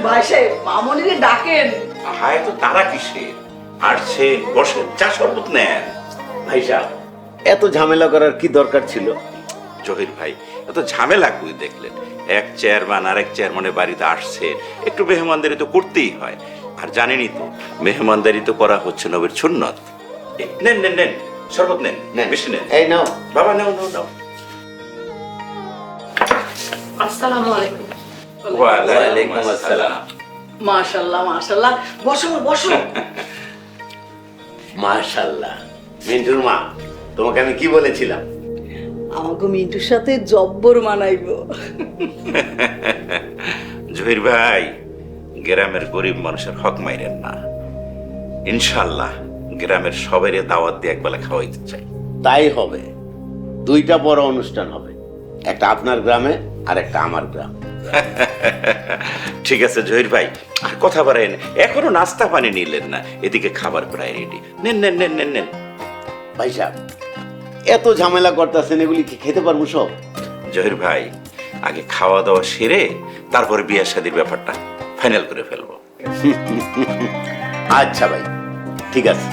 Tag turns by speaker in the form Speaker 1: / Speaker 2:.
Speaker 1: ভাই সাহেব মামনিরে ডাকেন।
Speaker 2: হায় তো তারা কিসে আসছে, বসে চা শরবত নেন।
Speaker 3: ভাই সাহেব এত ঝামেলা করার কি দরকার ছিল?
Speaker 2: জহির ভাই এত ঝামেলা কই দেখলেন? এক চেয়ারম্যান আর এক চেয়ারম্যানের বাড়িতে আসছে, একটু মেহমানদারি তো করতেই হয়। আর জানেনই তো মেহমানদারি তো করা হচ্ছে নবীর সুন্নত। নেন নেন নেন শরবত নেন, বেশি নেন।
Speaker 3: এই নাও
Speaker 2: বাবা, নাও নাও নাও।
Speaker 1: আসসালামু আলাইকুম।
Speaker 3: ওয়ালাইকুম আসসালাম।
Speaker 1: মাশাআল্লাহ মাশাআল্লাহ, বসো বসো।
Speaker 3: মাশাআল্লাহ। মিন্টুর মা, তোমাকে আমি কি বলেছিলাম?
Speaker 1: আমাকে মিন্টুর সাথে জব্বর মানাইবো।
Speaker 2: জহির ভাই, গ্রামের গরিব মানুষের হক মাইরেন না। ইনশাল্লাহ গ্রামের সবাইরে দাওয়াত দিয়ে একবেলা খাওয়াইতে চাই।
Speaker 3: তাই হবে। দুইটা বড় অনুষ্ঠান হবে, একটা আপনার গ্রামে আর একটা আমার গ্রাম।
Speaker 2: ঠিক আছে জহির ভাই, আর কথা বাড়াইন, এখনো নাস্তা পানি নিলেন না, এদিকে খাবার প্রায় রেডি। নেন নেন নেন নেন নেন।
Speaker 3: ভাই সাহেব এত ঝামেলা করতেছেন, এগুলি কি খেতে পারবো সব?
Speaker 2: জহির ভাই, আগে খাওয়া দাওয়া সেরে তারপরে বিয়ে শাদীর ব্যাপারটা ফাইনাল করে ফেলবো।
Speaker 3: আচ্ছা ভাই, ঠিক আছে।